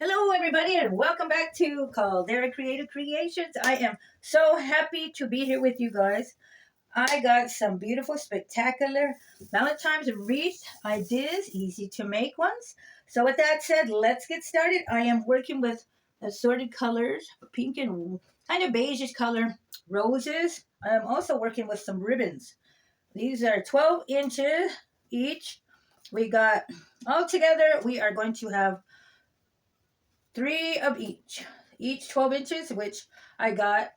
Hello, everybody, and welcome back to Caldera Creative Creations. I am so happy to be here with you guys. I got some beautiful, spectacular Valentine's wreath ideas, easy to make ones. So, with that said, let's get started. I am working with assorted colors, pink and kind of beigeish color roses. I am also working with some ribbons. These are 12 inches each. We got all together, we are going to have three of each 12 inches, which I got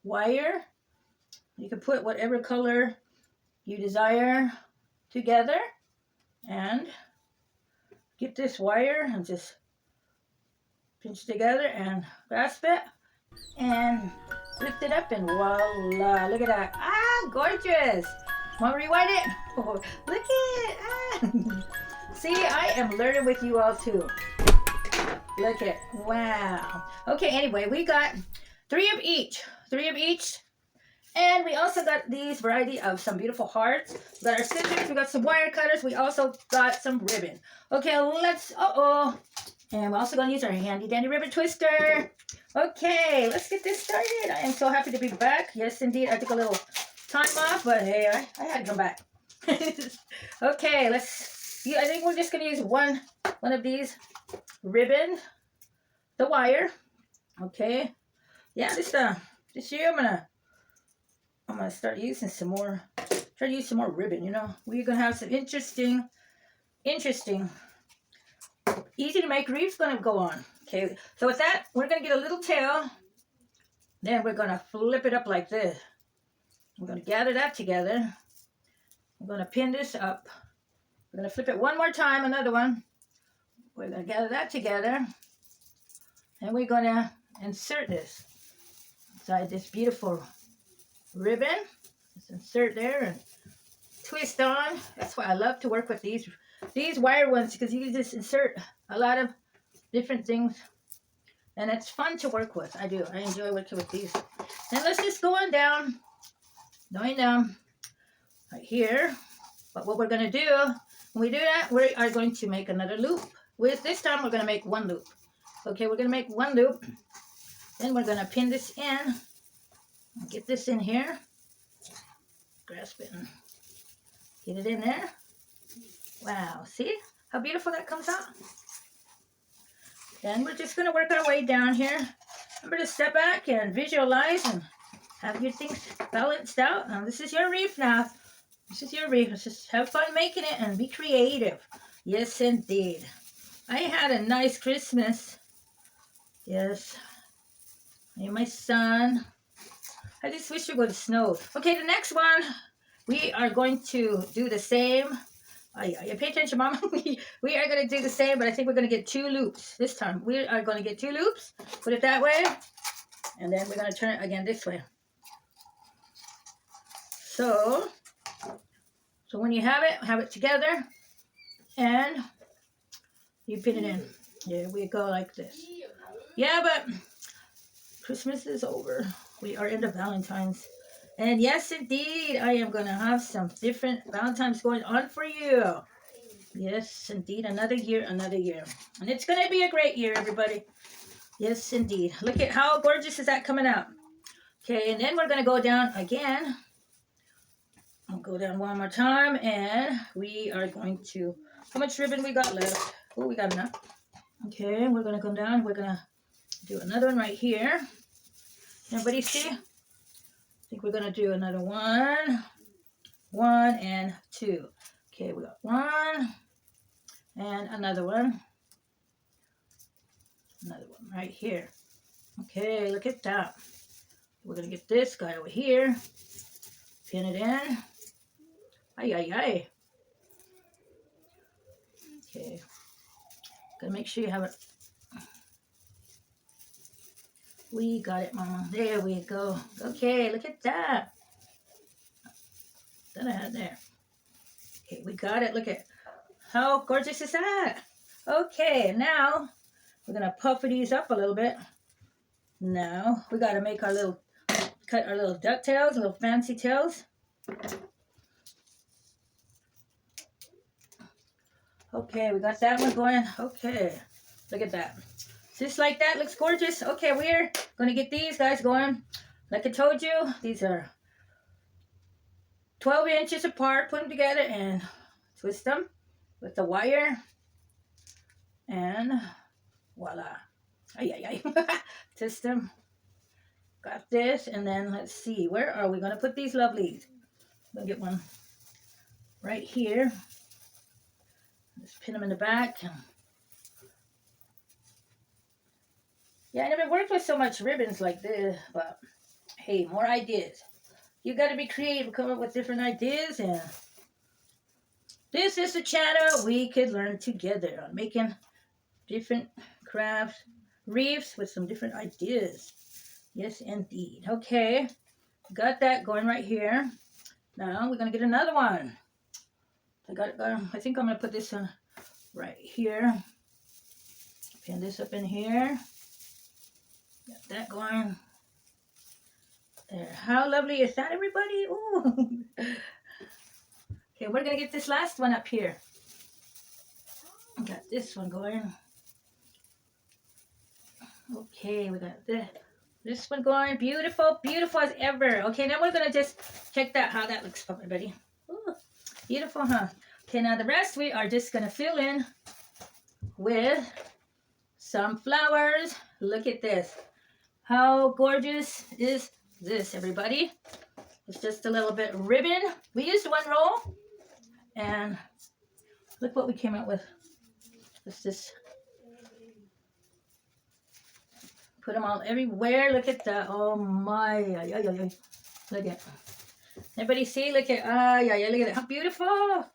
wire. You can put whatever color you desire together and get this wire and just pinch together and grasp it and lift it up and voila, look at that. Ah, gorgeous. Want to rewind it? Oh, look at it. Ah. See, I am learning with you all too. Look at, wow. Okay, anyway, we got three of each. And we also got these variety of some beautiful hearts. We got our scissors, we got some wire cutters, we also got some ribbon. Okay, and we're also gonna use our handy dandy ribbon twister. Okay, let's get this started. I am so happy to be back. Yes, indeed, I took a little time off, but hey, I had to come back. Okay, I think we're just gonna use one of these ribbon, the wire. Okay, yeah, this year I'm gonna start using some more. Try to use some more ribbon. We're gonna have some interesting, easy to make wreaths gonna go on. Okay, so with that, we're gonna get a little tail. Then we're gonna flip it up like this. We're gonna gather that together. We're gonna pin this up. We're gonna flip it one more time, another one. We're gonna gather that together. And we're gonna insert this inside this beautiful ribbon. Just insert there and twist on. That's why I love to work with these wire ones, because you can just insert a lot of different things. And it's fun to work with. I do. I enjoy working with these. And let's just go on down. Going down right here. But what we're going to do, when we do that, we are going to make another loop. This time we're going to make one loop. Okay, we're going to make one loop. Then we're going to pin this in. Get this in here. Grasp it and get it in there. Wow, see how beautiful that comes out? Then we're just going to work our way down here. Remember to step back and visualize and have your things balanced out. Now, this is your wreath now. This is your wreath. Let's just have fun making it and be creative. Yes, indeed. I had a nice Christmas. Yes. And my son. I just wish it would have snowed. Okay, the next one, we are going to do the same. Pay attention, Mama. We are going to do the same, but I think we're going to get two loops this time. We are going to get two loops. Put it that way. And then we're going to turn it again this way. So when you have it together. And you pin it in. There we go, like this. Yeah, but Christmas is over. We are into Valentine's. And yes, indeed, I am going to have some different Valentine's going on for you. Yes, indeed, another year. And it's going to be a great year, everybody. Yes, indeed. Look at how gorgeous is that coming out. Okay, and then we're going to go down again. I'll go down one more time, and we are going to, how much ribbon we got left? Oh, we got enough. Okay, we're going to come down. We're going to do another one right here. Everybody see? I think we're going to do another one and two. Okay, we got one and another one right here. Okay, look at that. We're going to get this guy over here, pin it in. Ay. Okay, gotta make sure you have it. We got it, Mama. There we go. Okay, look at that. That I had there. Okay, we got it. Look at how gorgeous is that? Okay, now we're gonna puff these up a little bit. Now we gotta make cut our little ducktails, little fancy tails. Okay, we got that one going. Okay, look at that. Just like that, looks gorgeous. Okay, we're gonna get these guys going. Like I told you, these are 12 inches apart. Put them together and twist them with the wire. And voila. Ay, ay, ay. Twist them. Got this. And then let's see, where are we gonna put these lovelies? We'll get one right here. Just pin them in the back. Yeah, I never worked with so much ribbons like this, but hey, more ideas. You got to be creative, come up with different ideas, and this is a channel we could learn together on making different crafts, wreaths with some different ideas. Yes, indeed. Okay, got that going right here. Now we're gonna get another one. I think I'm gonna put this one right here. Pin this up in here. Got that going. There. How lovely is that, everybody? Ooh. Okay, we're gonna get this last one up here. Got this one going. Okay, we got this one going. Beautiful, beautiful as ever. Okay, now we're gonna just check that how that looks for everybody. Ooh, beautiful, huh? Okay, now the rest we are just gonna fill in with some flowers. Look at this. How gorgeous is this, everybody? It's just a little bit ribbon. We used one roll, and look what we came out with. It's just put them all everywhere. Look at that. Oh my! Look at. Everybody see? Look at. Look at that. How beautiful!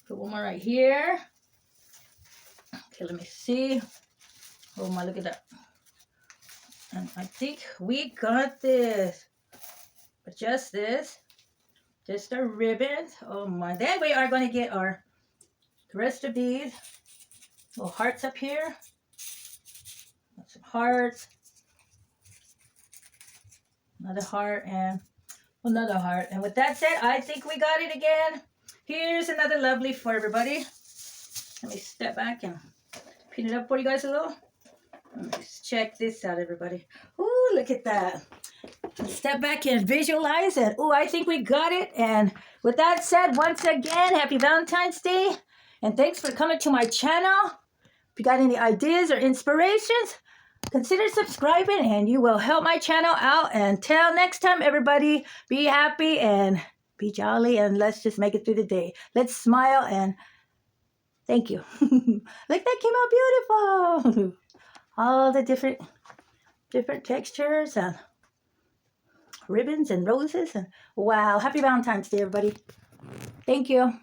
Put one more right here. Okay, let me see. Oh my! Look at that. And I think we got this. But just this. Just our ribbons. Oh my. Then we are going to get the rest of these little hearts up here. Some hearts. Another heart and another heart. And with that said, I think we got it again. Here's another lovely for everybody. Let me step back and pin it up for you guys a little. Let me just check this out, everybody. Ooh, look at that. Step back and visualize it. Ooh, I think we got it. And with that said, once again, happy Valentine's Day. And thanks for coming to my channel. If you got any ideas or inspirations, consider subscribing and you will help my channel out. Until next time, everybody, be happy and be jolly, and let's just make it through the day. Let's smile and thank you. Look, that came out beautiful. All the different textures and ribbons and roses. And wow, happy Valentine's Day, everybody. Thank you.